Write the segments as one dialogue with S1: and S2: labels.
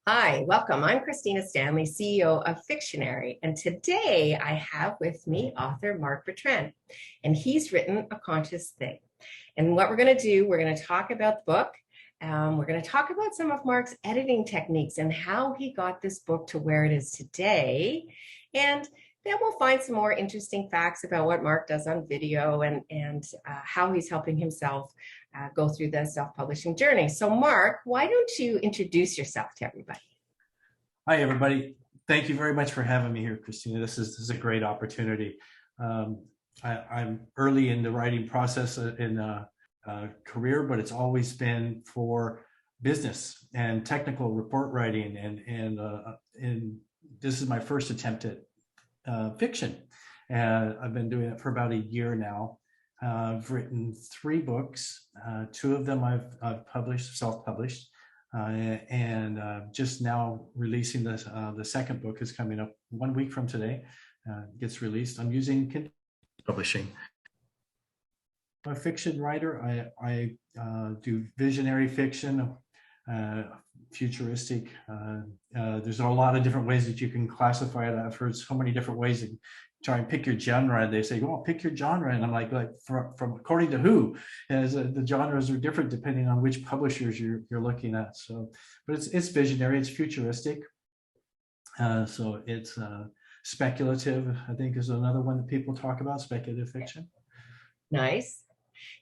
S1: Hi, welcome. I'm Christina Stanley, CEO of Fictionary, and today I have with me author Mark Bertrand, and he's written A Conscious Thing. And what we're going to do, we're going to talk about the book. We're going to talk about some of Mark's editing techniques and how he got this book to where it is today. And then we'll find some more interesting facts about what Mark does on video and how he's helping himself go through the self-publishing journey. So Mark, why don't you introduce yourself to everybody?
S2: Hi, everybody. Thank you very much for having me here, Christina. This is a great opportunity. I'm early in the writing process in career, but it's always been for business and technical report writing, and this is my first attempt at fiction. And I've been doing it for about a year now. I've written 3 books. 2 of them I've published, self-published. Just now releasing this. The second book is coming up 1 week from today. Gets released. I'm using Kindle publishing. I'm a fiction writer. I do visionary fiction, futuristic. There's a lot of different ways that you can classify it. I've heard so many different ways to try and pick your genre. They say, "Oh, pick your genre," and I'm like from according to who? As the genres are different depending on which publishers you're looking at. So, but it's visionary, it's futuristic. So it's speculative. I think is another one that people talk about, speculative fiction.
S1: Nice.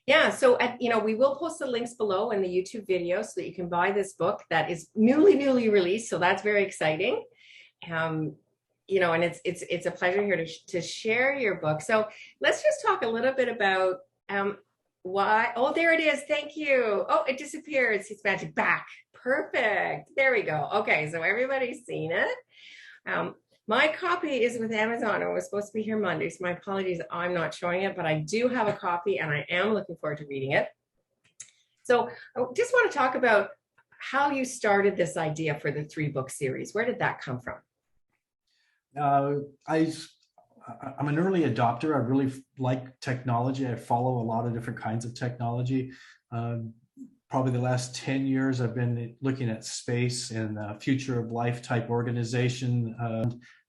S1: Yeah, so we will post the links below in the YouTube video so that you can buy this book that is newly released. So that's very exciting. And it's a pleasure here to share your book. So let's just talk a little bit about why. Oh, there it is. Thank you. Oh, it disappeared. It's magic back. Perfect. There we go. Okay, so everybody's seen it. My copy is with Amazon. It was supposed to be here Monday, so my apologies. I'm not showing it, but I do have a copy, and I am looking forward to reading it. So I just want to talk about how you started this idea for the 3-book series. Where did that come from?
S2: I'm an early adopter. I really like technology. I follow a lot of different kinds of technology. Probably the last 10 years, I've been looking at space and future of life type organization.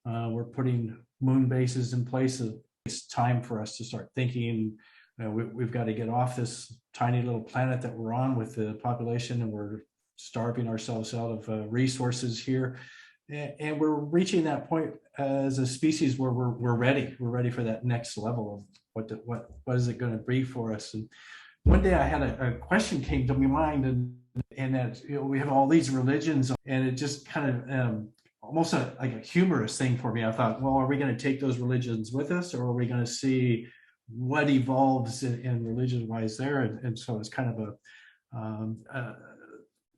S2: We're putting moon bases in place. It's time for us to start thinking, we've got to get off this tiny little planet that we're on with the population, and we're starving ourselves out of resources here. And we're reaching that point as a species where we're ready. We're ready for that next level of what is it going to be for us. And one day I had a question came to my mind, and that we have all these religions, and it just kind of almost like a humorous thing for me. I thought, well, are we going to take those religions with us, or are we going to see what evolves in religion-wise there? And so it's kind of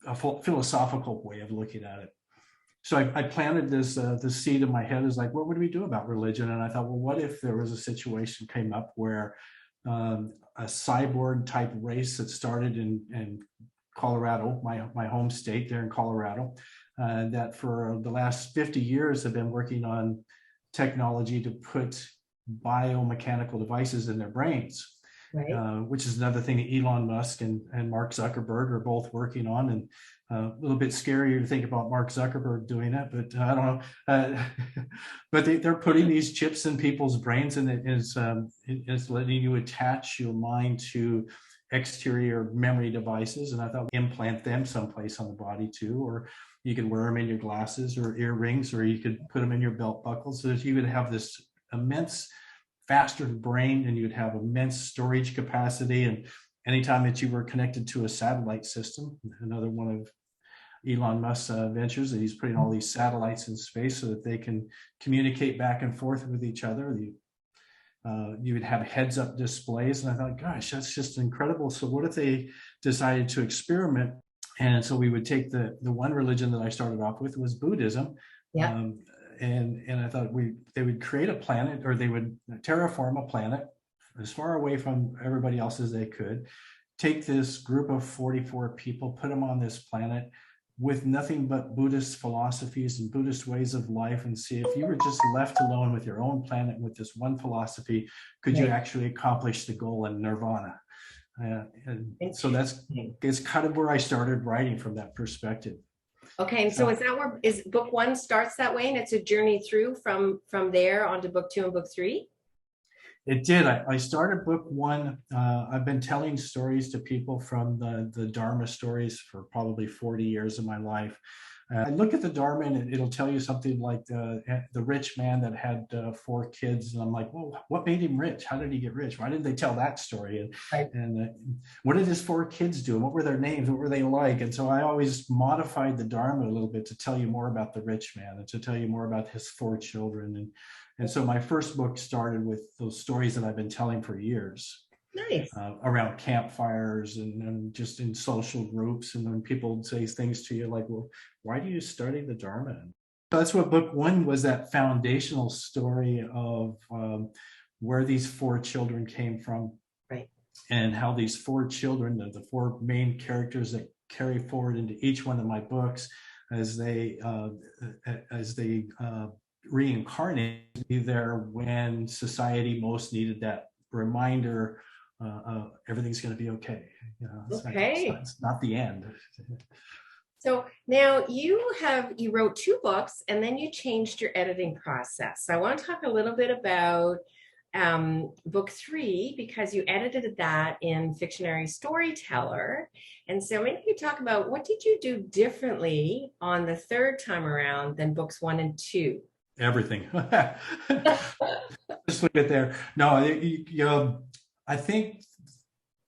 S2: a philosophical way of looking at it. So I planted this seed in my head, is like, what would we do about religion? And I thought, well, what if there was a situation came up where a cyborg type race that started in Colorado, my home state there in Colorado, that for the last 50 years have been working on technology to put biomechanical devices in their brains, right. Which is another thing that Elon Musk and Mark Zuckerberg are both working on. And a little bit scarier to think about Mark Zuckerberg doing it, but I don't know. But they're putting these chips in people's brains, and it's letting you attach your mind to exterior memory devices. And I thought implant them someplace on the body too, or you could wear them in your glasses or earrings, or you could put them in your belt buckle, so that you would have this immense, faster brain, and you'd have immense storage capacity. And anytime that you were connected to a satellite system, another one of Elon Musk's ventures, that he's putting all these satellites in space so that they can communicate back and forth with each other. You would have heads-up displays, and I thought, gosh, that's just incredible. So what if they decided to experiment? And so we would take the one religion that I started off with was Buddhism. Yeah. And I thought they would create a planet, or they would terraform a planet as far away from everybody else as they could, take this group of 44 people, put them on this planet with nothing but Buddhist philosophies and Buddhist ways of life, and see if you were just left alone with your own planet with this one philosophy, could you actually accomplish the goal in nirvana? And so it's kind of where I started writing from that perspective.
S1: Okay, and so is that where is book one starts that way, and it's a journey through from there onto book two and book three?
S2: It did. I started book one. I've been telling stories to people from the Dharma stories for probably 40 years of my life. I look at the Dharma and it'll tell you something like the rich man that had 4 kids. And I'm like, well, what made him rich? How did he get rich? Why didn't they tell that story?
S1: Right.
S2: And what did his 4 kids do? And what were their names? What were they like? And so I always modified the Dharma a little bit to tell you more about the rich man and to tell you more about his 4 children. And so my first book started with those stories that I've been telling for years.
S1: Nice.
S2: Around campfires and just in social groups. And when people would say things to you like, well, why do you study the Dharma? That's what book one was, that foundational story of where these 4 children came from.
S1: Right.
S2: And how these 4 children, the 4 main characters that carry forward into each one of my books as they reincarnate, be there when society most needed that reminder. Everything's going to be okay.
S1: Okay.
S2: It's not the end.
S1: So now you wrote 2 books and then you changed your editing process. So I want to talk a little bit about book 3, because you edited that in Fictionary Storyteller. And so maybe you talk about what did you do differently on the 3rd time around than books 1 and 2?
S2: Everything. Just leave it there. No, I think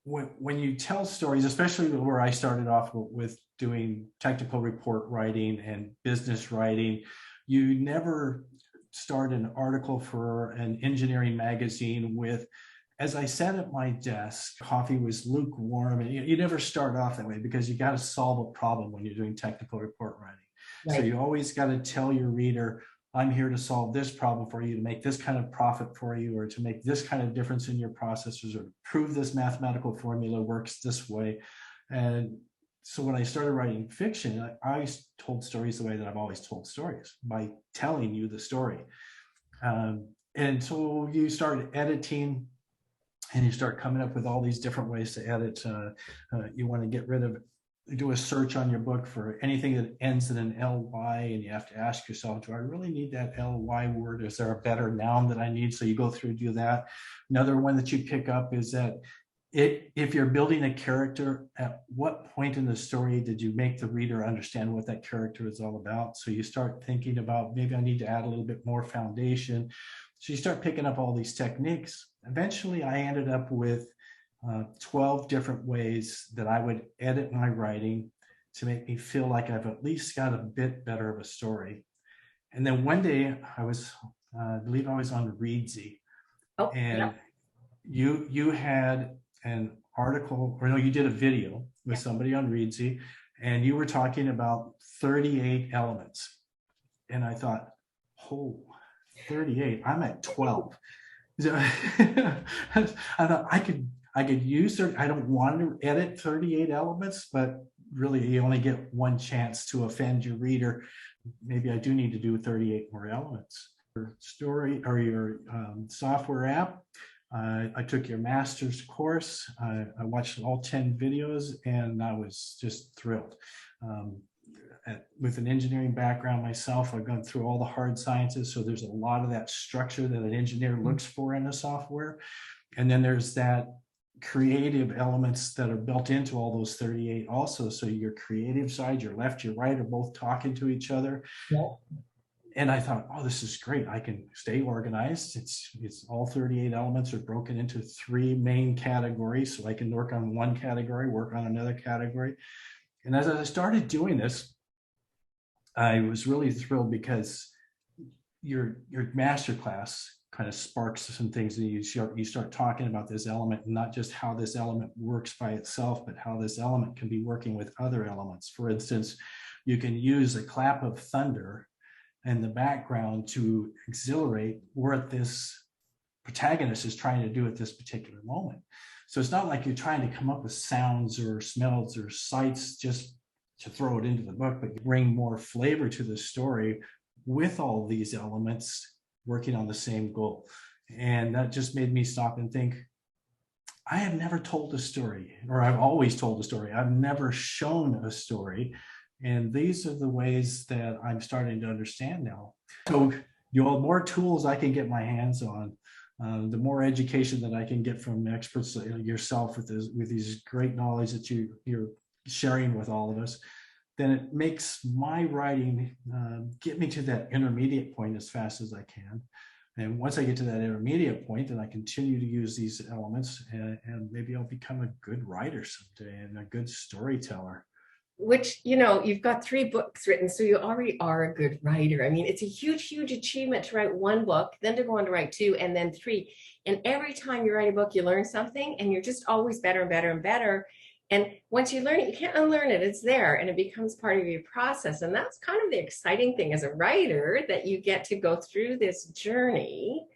S2: when you tell stories, especially where I started off with doing technical report writing and business writing, you never start an article for an engineering magazine with, as I sat at my desk, coffee was lukewarm, and you never start off that way, because you got to solve a problem when you're doing technical report writing. Right. So you always got to tell your reader, I'm here to solve this problem for you, to make this kind of profit for you, or to make this kind of difference in your processes, or to prove this mathematical formula works this way. And so when I started writing fiction, I told stories the way that I've always told stories, by telling you the story. And so you start editing and you start coming up with all these different ways to edit. You want to get rid of, do a search on your book for anything that ends in an ly, and you have to ask yourself, do I really need that ly word? Is there a better noun that I need? So you go through and do that. Another one that you pick up is that if you're building a character, at what point in the story did you make the reader understand what that character is all about? So you start thinking about, maybe I need to add a little bit more foundation. So you start picking up all these techniques. Eventually, I ended up with 12 different ways that I would edit my writing to make me feel like I've at least got a bit better of a story. And then one day I believe I was on Readsy, and you had an article, or no, you did a video with somebody on Readsy, and you were talking about 38 elements. And I thought, oh, 38, I'm at 12. So I thought I could use 30. I don't want to edit 38 elements, but really you only get one chance to offend your reader. Maybe I do need to do 38 more elements. Your story or your software app. I took your master's course. I watched all 10 videos and I was just thrilled. With an engineering background myself, I've gone through all the hard sciences. So there's a lot of that structure that an engineer looks for in a software. And then there's that creative elements that are built into all those 38 also. So your creative side, your left, your right are both talking to each other. Yeah. And I thought, oh, this is great. I can stay organized. It's all 38 elements are broken into 3 main categories. So I can work on one category, work on another category. And as I started doing this, I was really thrilled, because your masterclass kind of sparks some things, and you start talking about this element, and not just how this element works by itself, but how this element can be working with other elements. For instance, you can use a clap of thunder in the background to exhilarate what this protagonist is trying to do at this particular moment. So it's not like you're trying to come up with sounds or smells or sights just to throw it into the book, but bring more flavor to the story with all these elements working on the same goal. And that just made me stop and think, I have never told a story, or I've always told a story. I've never shown a story And these are the ways that I'm starting to understand now. So, the more tools I can get my hands on, the more education that I can get from experts yourself with these great knowledge that you're sharing with all of us, then it makes my writing get me to that intermediate point as fast as I can. And once I get to that intermediate point, then I continue to use these elements, and maybe I'll become a good writer someday and a good storyteller.
S1: Which, you've got 3 books written, so you already are a good writer. I mean, it's a huge, huge achievement to write 1 book, then to go on to write 2, and then 3. And every time you write a book, you learn something, and you're just always better and better and better. And once you learn it, you can't unlearn it. It's there, and it becomes part of your process. And that's kind of the exciting thing as a writer, that you get to go through this journey.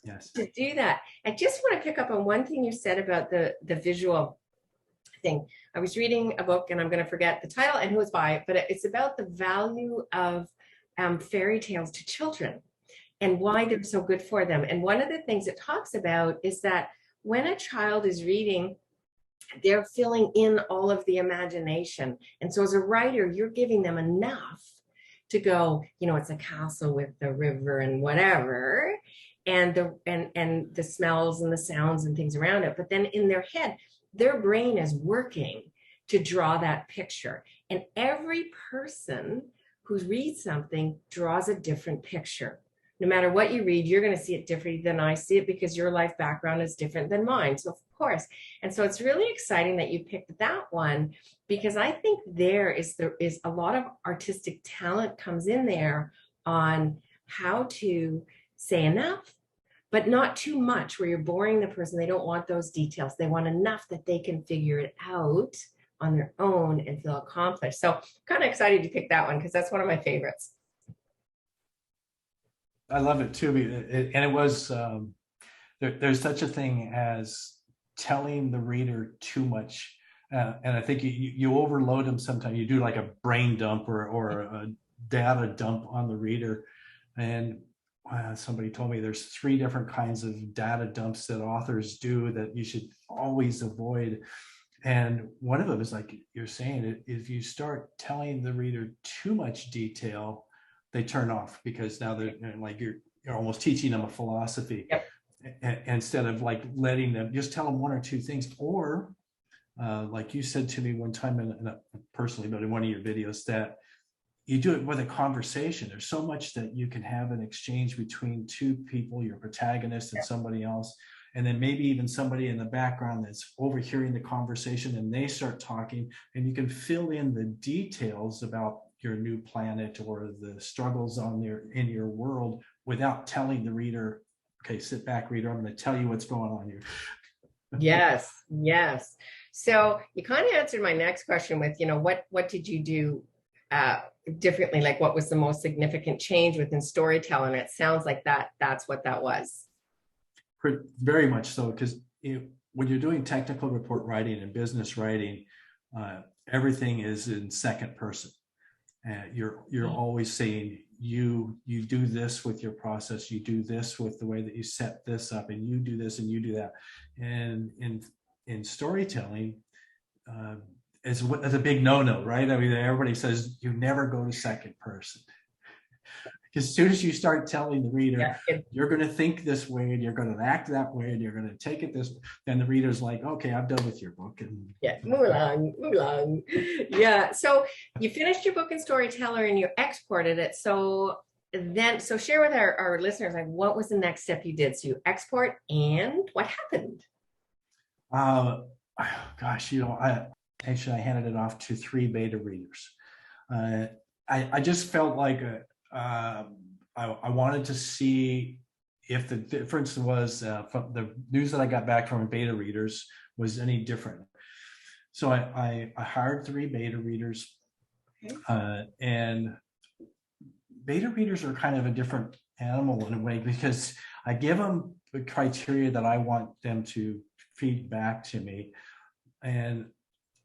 S2: Yes.
S1: To do that. I just want to pick up on one thing you said about the visual thing. I was reading a book, and I'm going to forget the title and who it's by, but it's about the value of fairy tales to children and why they're so good for them. And one of the things it talks about is that when a child is reading, they're filling in all of the imagination. And so as a writer, you're giving them enough to go, it's a castle with the river and whatever, and the smells and the sounds and things around it. But then in their head, their brain is working to draw that picture. And every person who reads something draws a different picture. No matter what you read, you're going to see it differently than I see it, because your life background is different than mine. So of course. And so it's really exciting that you picked that one, because I think there is a lot of artistic talent comes in there on how to say enough, but not too much where you're boring the person. They don't want those details. They want enough that they can figure it out on their own and feel accomplished. So I'm kind of excited to pick that one, because that's one of my favorites.
S2: I love it too. And it was, there's such a thing as telling the reader too much. And I think you overload them sometimes. You do like a brain dump or a data dump on the reader. And somebody told me there's 3 different kinds of data dumps that authors do that you should always avoid. And one of them is, like you're saying, if you start telling the reader too much detail, they turn off, because now they're like, you're almost teaching them a philosophy.
S1: Yep.
S2: Instead of like letting them just tell them 1 or 2 things. Or like you said to me one time, personally, but in one of your videos, that you do it with a conversation. There's so much that you can have an exchange between 2 people, your protagonist and somebody else, and then maybe even somebody in the background that's overhearing the conversation, and they start talking, and you can fill in the details about your new planet or the struggles in your world without telling the reader, okay, sit back, reader, I'm going to tell you what's going on here.
S1: Yes. So you kind of answered my next question with, what did you do differently? Like, what was the most significant change within StoryTeller? And it sounds like that's what that was.
S2: Very much so, because when you're doing technical report writing and business writing, everything is in second person. You're always saying you do this with your process, you do this with the way that you set this up, and you do this and you do that. And in storytelling, it's a big no-no, right? I mean, everybody says you never go to second person. As soon as you start telling the reader, you're going to think this way, and you're going to act that way, and you're going to take it this way, then the reader's like, okay, I'm done with your book. And
S1: move along. Yeah. So you finished your book in StoryTeller and you exported it. So share with our listeners, like, what was the next step you did? So you export, and what happened?
S2: Gosh, I handed it off to 3 beta readers. I just felt like I wanted to see if the difference was from the news that I got back from beta readers was any different. So I hired 3 beta readers, and beta readers are kind of a different animal in a way, because I give them the criteria that I want them to feed back to me. And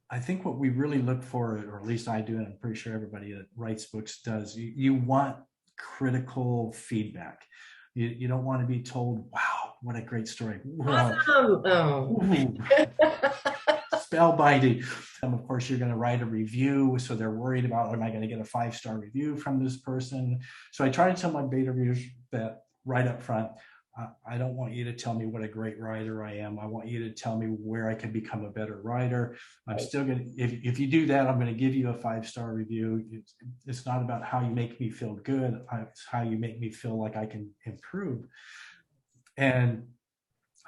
S2: I think what we really look for, or at least I do, and I'm pretty sure everybody that writes books does, you want critical feedback. You don't want to be told, wow, what a great story. Wow.
S1: Awesome. Oh.
S2: spellbinding. Of course, you're going to write a review, so they're worried about, am I going to get a 5-star review from this person? So I try to tell my beta readers that right up front, I don't want you to tell me what a great writer I am. I want you to tell me where I can become a better writer. I'm still going to, if you do that, I'm going to give you a 5-star review. It's not about how you make me feel good. It's how you make me feel like I can improve. And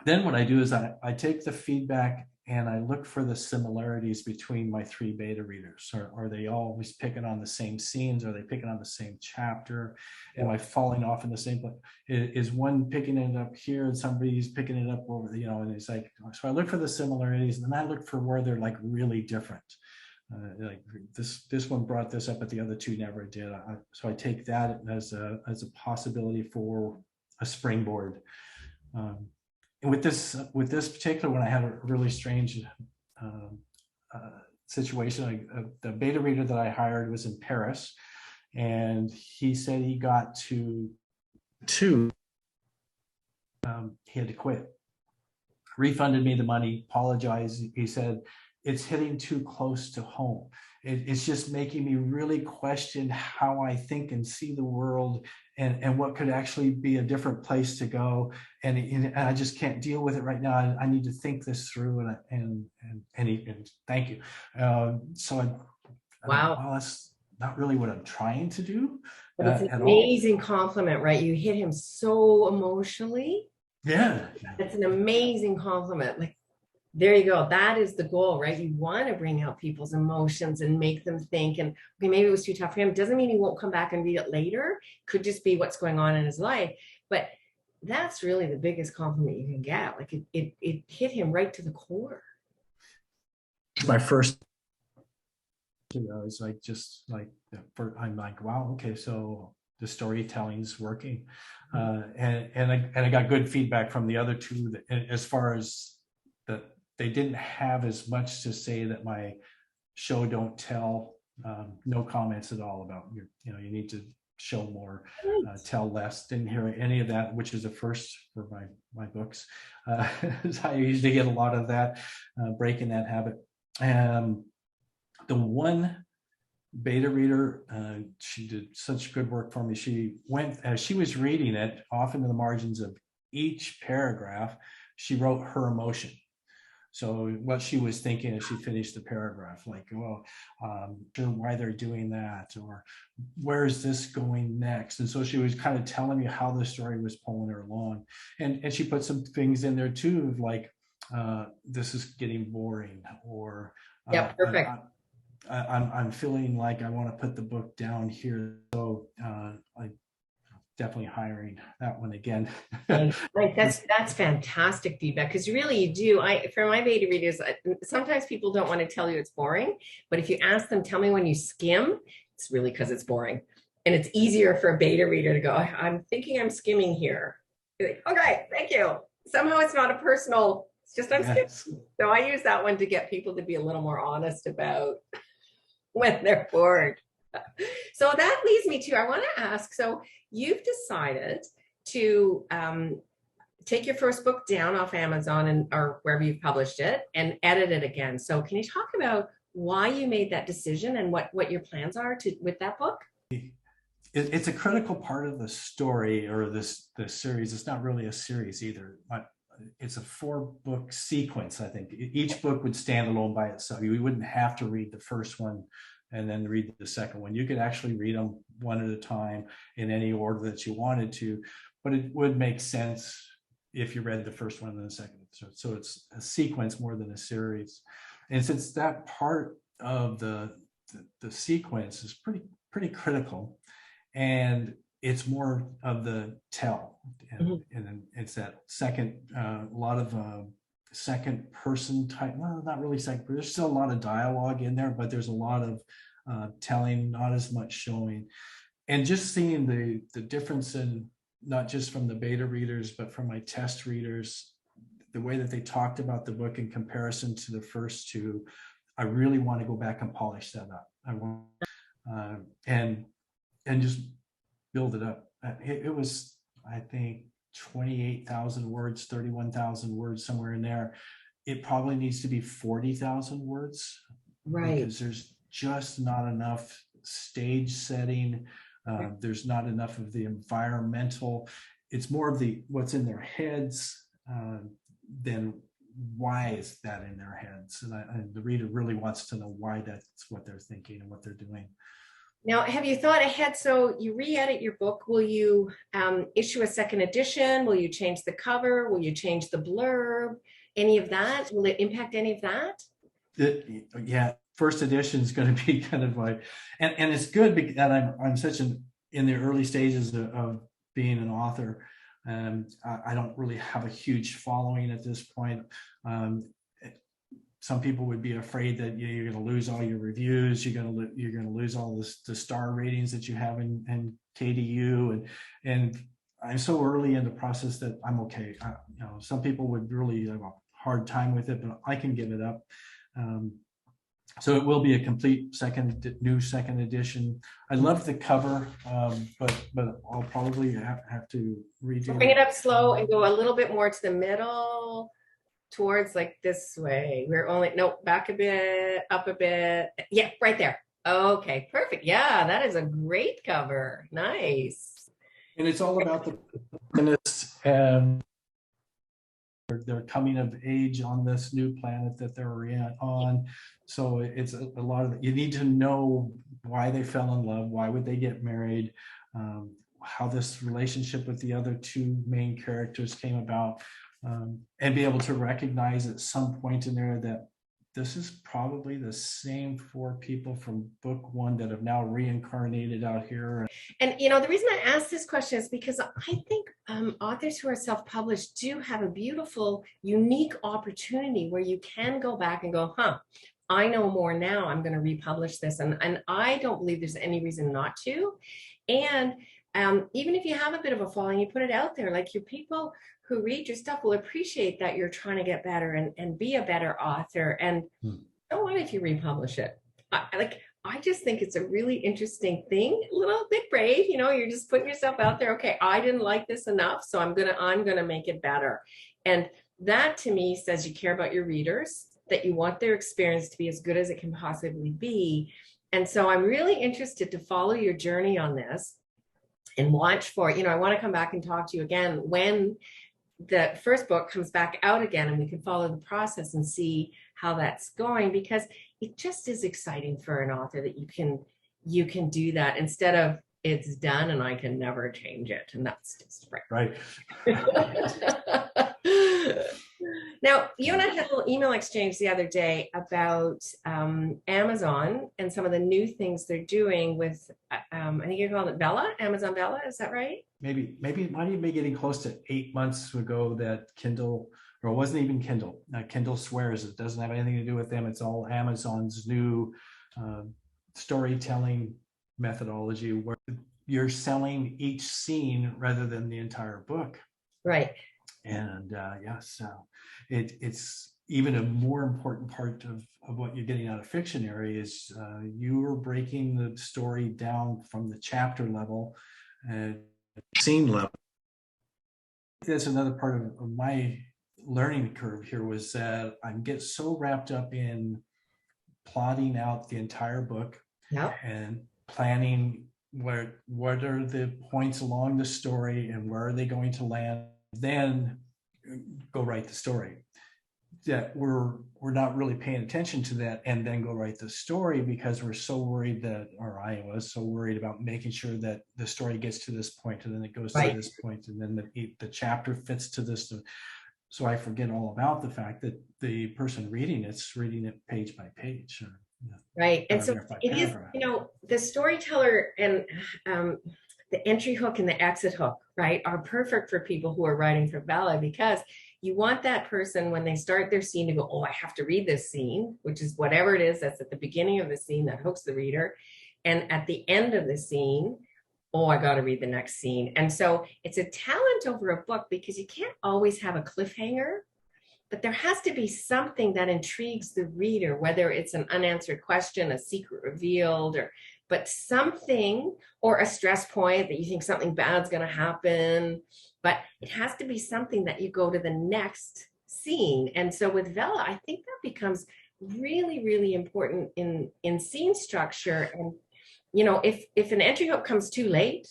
S2: then what I do is I take the feedback and I look for the similarities between my 3 beta readers. Are they always picking on the same scenes? Are they picking on the same chapter? Am I falling off in the same place? Is one picking it up here and somebody's picking it up over, and it's like, so I look for the similarities, and then I look for where they're like really different. Like this one brought this up, but the other 2 never did. So I take that as a possibility for a springboard. And with this particular one, I had a really strange situation. The beta reader that I hired was in Paris, and he said he got to 2. He had to quit. Refunded me the money, apologized. He said, it's hitting too close to home. It's just making me really question how I think and see the world, and what could actually be a different place to go. And I just can't deal with it right now. I need to think this through. And thank you. So
S1: Wow.
S2: well, that's not really what I'm trying to do.
S1: But it's an amazing compliment, right? You hit him so emotionally.
S2: Yeah.
S1: It's an amazing compliment. Like, there you go. That is the goal, right? You want to bring out people's emotions and make them think. And okay, maybe it was too tough for him. Doesn't mean he won't come back and read it later. Could just be what's going on in his life. But that's really the biggest compliment you can get. Like it hit him right to the core.
S2: My first, it's like, just like, I'm like, wow, okay, so the storytelling's working. And I got good feedback from the other 2 as far as that they didn't have as much to say that my show don't tell. No comments at all about you need to show more, tell less. Didn't hear any of that, which is a first for my books. I usually get a lot of that, breaking that habit. The one beta reader, she did such good work for me. She went, as she was reading it, off into the margins of each paragraph, she wrote her emotion. So what she was thinking as she finished the paragraph, like, well, sure why they're doing that, or where's this going next? And so she was kind of telling me how the story was pulling her along. And she put some things in there too, like, this is getting boring, or
S1: yeah, perfect.
S2: I'm feeling like I want to put the book down here. So I definitely hiring that one again.
S1: Like that's fantastic feedback, because really you do. For my beta readers, sometimes people don't want to tell you it's boring, but if you ask them, tell me when you skim, it's really because it's boring. And it's easier for a beta reader to go, I'm thinking I'm skimming here. You're like, okay, thank you. Somehow it's not a personal, it's just I'm skimming. So I use that one to get people to be a little more honest about when they're bored. So that leads me to, I want to ask, so you've decided to take your first book down off Amazon or wherever you've published it and edit it again. So can you talk about why you made that decision and what your plans are with that book?
S2: It's a critical part of the story, or the series. It's not really a series either. It's a 4-book sequence. I think each book would stand alone by itself. You wouldn't have to read the first one and then read the second one. You could actually read them one at a time in any order that you wanted to, but it would make sense if you read the first one and then the second. So it's a sequence more than a series. And since that part of the sequence is pretty critical, and it's more of the tell, and it's that second, a lot of second person type, well, not really second, but there's still a lot of dialogue in there, but there's a lot of telling, not as much showing. And just seeing the difference in, not just from the beta readers, but from my test readers, the way that they talked about the book in comparison to the first 2, I really want to go back and polish that up. I want and just build it up. It was, I think, 28,000 words, 31,000 words, somewhere in there. it probably needs to be 40,000 words,
S1: Right.
S2: because there's just not enough stage setting. There's not enough of the environmental. It's more of the what's in their heads than why is that in their heads. And the reader really wants to know why that's what they're thinking and what they're doing.
S1: Now, have you thought ahead? So you re-edit your book. Will you issue a second edition? Will you change the cover? Will you change the blurb? Any of that? Will it impact any of that?
S2: Yeah, first edition is going to be kind of like, and it's good because I'm such in the early stages of being an author, and I don't really have a huge following at this point. Some people would be afraid that you're going to lose all your reviews, you're going to lose all the star ratings that you have in KDU, and I'm so early in the process that I'm okay. Some people would really have a hard time with it, but I can give it up. So it will be a complete new second edition. I love the cover, but I'll probably have to redo it.
S1: Bring it up slow and go a little bit more to the middle, towards like this way. We're only, no, back a bit, up a bit. Yeah, right there. Okay, perfect. Yeah, that is a great cover. Nice.
S2: And it's all about the protagonists and their coming of age on this new planet that they're on. So it's a lot of, you need to know why they fell in love, why would they get married, how this relationship with the other two main characters came about, and be able to recognize at some point in there that this is probably the same four people from book one that have now reincarnated out here.
S1: And the reason I ask this question is because I think authors who are self-published do have a beautiful, unique opportunity where you can go back and go, I know more now, I'm going to republish this. And I don't believe there's any reason not to. And even if you have a bit of a following, you put it out there, like your people who read your stuff will appreciate that you're trying to get better and be a better author. And don't mind if you republish it. I just think it's a really interesting thing, a little bit brave, you're just putting yourself out there. Okay, I didn't like this enough, so I'm gonna make it better. And that to me says you care about your readers, that you want their experience to be as good as it can possibly be. And so I'm really interested to follow your journey on this and watch for, I want to come back and talk to you again when the first book comes back out again, and we can follow the process and see how that's going, because it just is exciting for an author that you can do that instead of it's done and I can never change it. And that's just
S2: right.
S1: Now, you and I had a little email exchange the other day about Amazon and some of the new things they're doing with, I think you're calling it Bella, Amazon Bella, is that right?
S2: Maybe it might even be getting close to 8 months ago that Kindle, or it wasn't even Kindle. Kindle swears it doesn't have anything to do with them. It's all Amazon's new storytelling methodology where you're selling each scene rather than the entire book.
S1: Right.
S2: And yes, it's even a more important part of what you're getting out of Fictionary is you are breaking the story down from the chapter level and scene level. That's another part of my learning curve here, was that I get so wrapped up in plotting out the entire book and planning what are the points along the story and where are they going to land, then go write the story. That we're not really paying attention to that and then go write the story because we're so worried that, or I was so worried about making sure that the story gets to this point and then it goes to this point and then the chapter fits to this. So I forget all about the fact that the person reading it's reading it page by page.
S1: Right. And so it is, the storyteller and the entry hook and the exit hook, right, are perfect for people who are writing for Bella, because you want that person when they start their scene to go, oh, I have to read this scene, which is whatever it is that's at the beginning of the scene that hooks the reader. And at the end of the scene, oh, I got to read the next scene. And so it's a talent over a book because you can't always have a cliffhanger, but there has to be something that intrigues the reader, whether it's an unanswered question, a secret revealed, but something, or a stress point that you think something bad's going to happen. But it has to be something that you go to the next scene. And so with Vella, I think that becomes really, really important in scene structure. And, you know, if an entry hook comes too late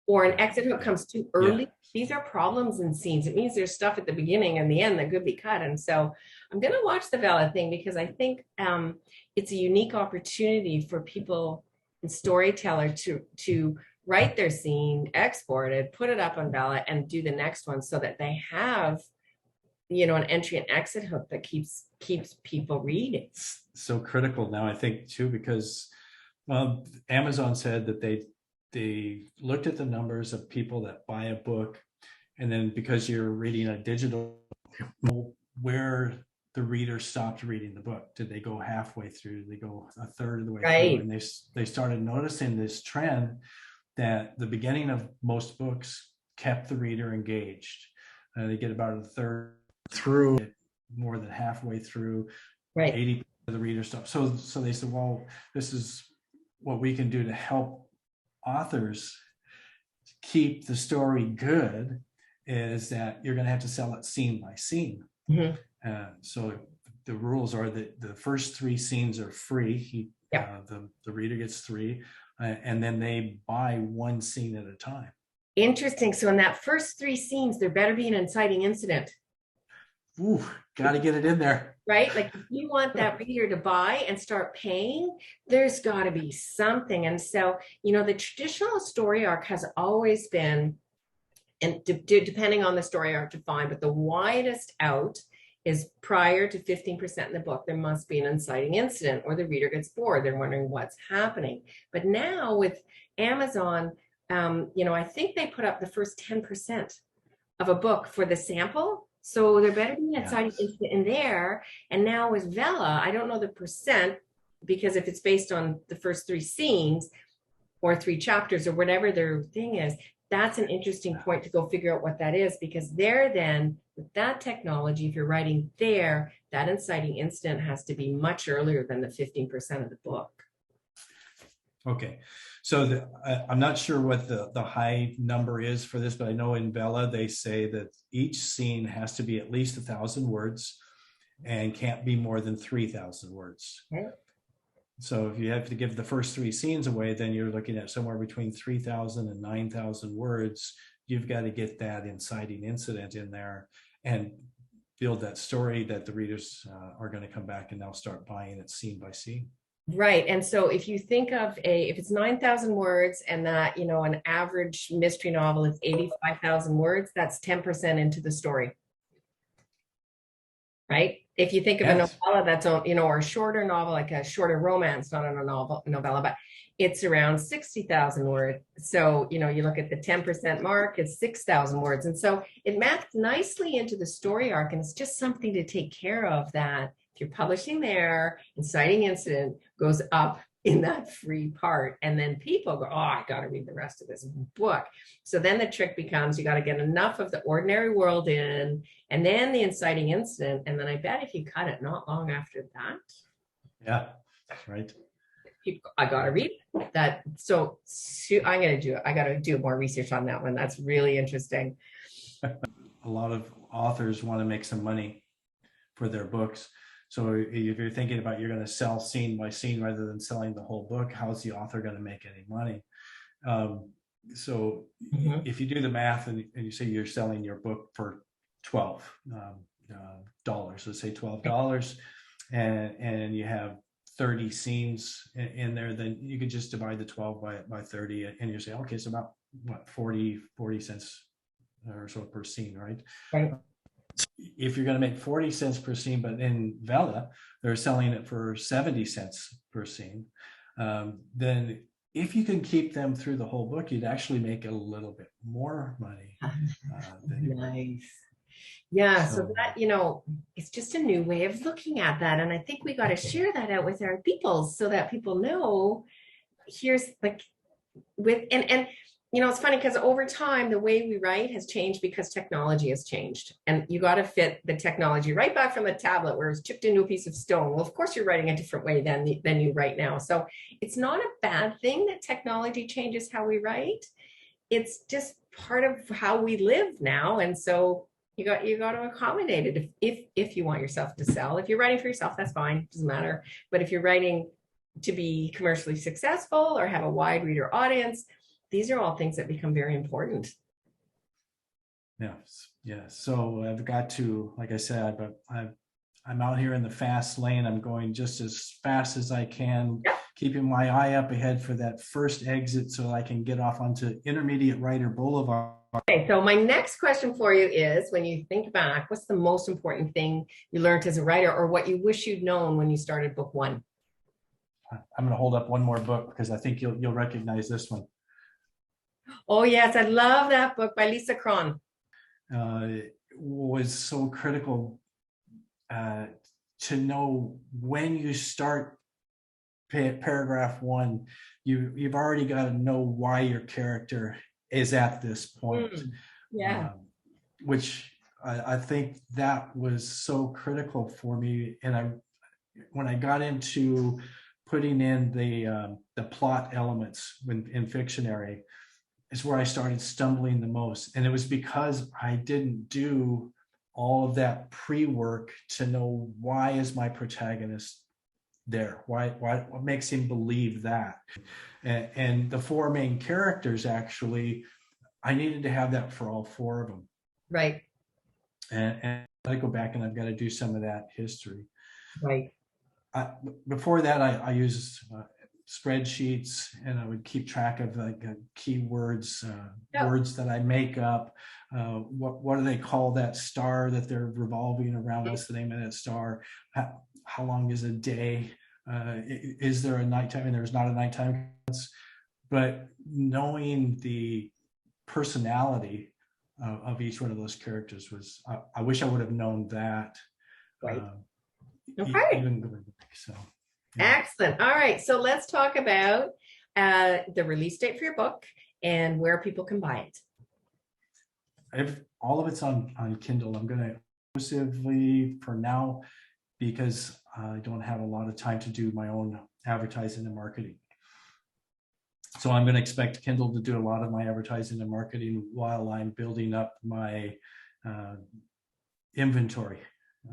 S1: or an exit hook comes too early, these are problems in scenes. It means there's stuff at the beginning and the end that could be cut. And so I'm going to watch the Vella thing, because I think it's a unique opportunity for people in StoryTeller to write their scene, export it, put it up on Vella, and do the next one, so that they have, you know, an entry and exit hook that keeps people reading.
S2: It's so critical now, I think, too, because Amazon said that they looked at the numbers of people that buy a book, and then because you're reading a digital, where the reader stopped reading the book. Did they go halfway through? Did they go a third of the way through? And they started noticing this trend that the beginning of most books kept the reader engaged. They get about a third through, more than halfway through, 80% of the reader stopped. So they said, well, this is what we can do to help authors keep the story good, is that you're going to have to sell it scene by scene. Mm-hmm. So the rules are that the first 3 scenes are free. The reader gets 3, and then they buy 1 scene at a time.
S1: Interesting. So in that first 3 scenes, there better be an inciting incident.
S2: Ooh, got to get it in there.
S1: Right? Like, if you want that reader to buy and start paying, there's got to be something. And so, you know, the traditional story arc has always been, and depending on the story arc defined, but the widest out is prior to 15% in the book, there must be an inciting incident, or the reader gets bored. They're wondering what's happening. But now with Amazon, you know, I think they put up the first 10% of a book for the sample. So there better be an inciting incident in there. And now with Vella, I don't know the percent, because if it's based on the first 3 scenes or 3 chapters or whatever their thing is, that's an interesting point to go figure out what that is, because there then, with that technology, if you're writing there, that inciting incident has to be much earlier than the 15% of the book.
S2: Okay, so I'm not sure what the high number is for this, but I know in Vella they say that each scene has to be at least 1,000 words and can't be more than 3,000 words. Okay. So if you have to give the first 3 scenes away, then you're looking at somewhere between 3,000 and 9,000 words. You've got to get that inciting incident in there and build that story that the readers are going to come back and they'll start buying it scene by scene.
S1: Right. And so if you think of if it's 9,000 words, and that, you know, an average mystery novel is 85,000 words, that's 10% into the story. Right. If you think of a novella that's, you know, or a shorter novel, like a shorter romance, not a novella, but it's around 60,000 words. So, you know, you look at the 10% mark, it's 6,000 words. And so it maps nicely into the story arc. And it's just something to take care of, that if you're publishing there, inciting incident goes up in that free part. And then people go, oh, I got to read the rest of this book. So then the trick becomes, you got to get enough of the ordinary world in, and then the inciting incident. And then I bet if you cut it not long after that. Yeah, right. I got to read that. So I'm going to do it. I got to do more research on that one. That's really interesting.
S2: A lot of authors want to make some money for their books. So if you're thinking about you're going to sell scene by scene rather than selling the whole book, how's the author going to make any money? So if you do the math and you say you're selling your book for $12, let's say $12, and you have 30 scenes in there, then you could just divide the 12 by 30, and you say, okay, it's about what, 40 cents or so per scene, right? Right. If you're going to make 40 cents per scene, but in Vella, they're selling it for 70 cents per scene, then if you can keep them through the whole book, you'd actually make a little bit more money.
S1: Nice. Yeah, so that, you know, it's just a new way of looking at that. And I think we got to share that out with our people so that people know, here's like with, and you know, it's funny because over time, the way we write has changed because technology has changed. And you got to fit the technology right back from the tablet where it's chipped into a piece of stone. Well, of course, you're writing a different way than you write now. So it's not a bad thing that technology changes how we write. It's just part of how we live now. And so You got to accommodate it if you want yourself to sell. If you're writing for yourself, that's fine, doesn't matter. But if you're writing to be commercially successful or have a wide reader audience, these are all things that become very important.
S2: Yes, yeah. So I've got to, like I said, but I'm out here in the fast lane. I'm going just as fast as I can,
S1: Yep.
S2: keeping my eye up ahead for that first exit so I can get off onto Intermediate Writer Boulevard.
S1: Okay, so my next question for you is, when you think back, what's the most important thing you learned as a writer, or what you wish you'd known when you started book one?
S2: I'm going to hold up one more book because I think you'll recognize this one.
S1: Oh yes, I love that book by Lisa Cron.
S2: Was so critical to know when you start paragraph one, you've already got to know why your character is at this point.
S1: Yeah.
S2: Which I think that was so critical for me. And when I got into putting in the plot elements in Fictionary, is where I started stumbling the most. And it was because I didn't do all of that pre-work to know, why is my protagonist there? What makes him believe that? And the four main characters, actually, I needed to have that for all four of them.
S1: Right.
S2: And I go back and I've got to do some of that history.
S1: Right.
S2: Before that, I used spreadsheets, and I would keep track of like keywords, words that I make up. What do they call that star that they're revolving around? What's the name of that star? How long is a day? Is there a nighttime? And there's not a nighttime. But knowing the personality of each one of those characters was, I wish I would have known that.
S1: Right. Okay.
S2: So.
S1: Yeah. Excellent. All right. So let's talk about the release date for your book and where people can buy it.
S2: All of it's on Kindle. I'm going to exclusively for now, because I don't have a lot of time to do my own advertising and marketing. So I'm going to expect Kindle to do a lot of my advertising and marketing while I'm building up my inventory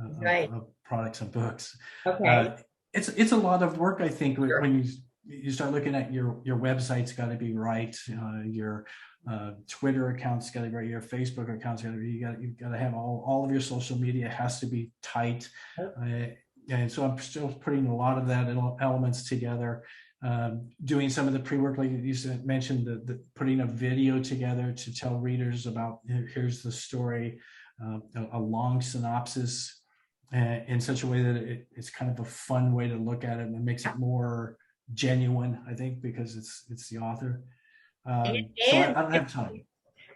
S2: of products and books.
S1: Okay.
S2: It's a lot of work, I think, sure. When you start looking at your website's got to be right, your Twitter account's got to be right, your Facebook account's got to be, you've got to have all of your social media has to be tight. And so I'm still putting a lot of that elements together, doing some of the pre-work, like you mentioned, the putting a video together to tell readers about, here's the story, a long synopsis, in such a way that it's kind of a fun way to look at it, and it makes it more genuine, I think, because it's the author. So I don't have time.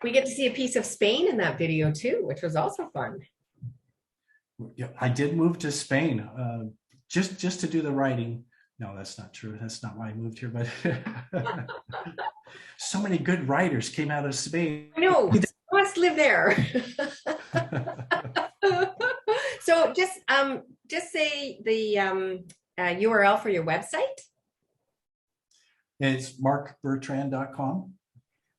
S1: We get to see a piece of Spain in that video too, which was also fun.
S2: Yeah, I did move to Spain just to do the writing. No, that's not true. That's not why I moved here, but so many good writers came out of Spain.
S1: I know. Who wants to live there? So just say the URL for your website.
S2: It's markbertrand.com.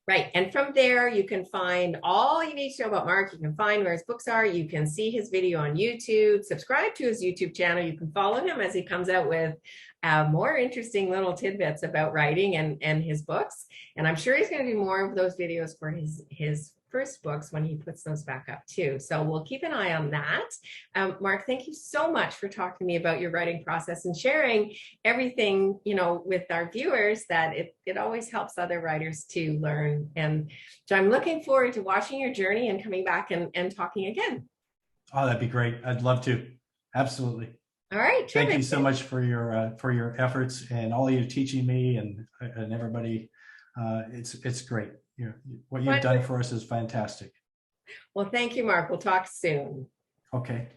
S1: Right. And from there, you can find all you need to know about Mark. You can find where his books are. You can see his video on YouTube, subscribe to his YouTube channel. You can follow him as he comes out with more interesting little tidbits about writing and his books. And I'm sure he's going to do more of those videos for his first books when he puts those back up too. So we'll keep an eye on that. Mark, thank you so much for talking to me about your writing process and sharing everything, with our viewers, that it always helps other writers to learn. And so I'm looking forward to watching your journey and coming back and talking again.
S2: Oh, that'd be great. I'd love to. Absolutely.
S1: All right.
S2: Thank you so much for your efforts and all you're teaching me and everybody. It's great. What you've done for us is fantastic.
S1: Well, thank you, Mark. We'll talk soon.
S2: Okay.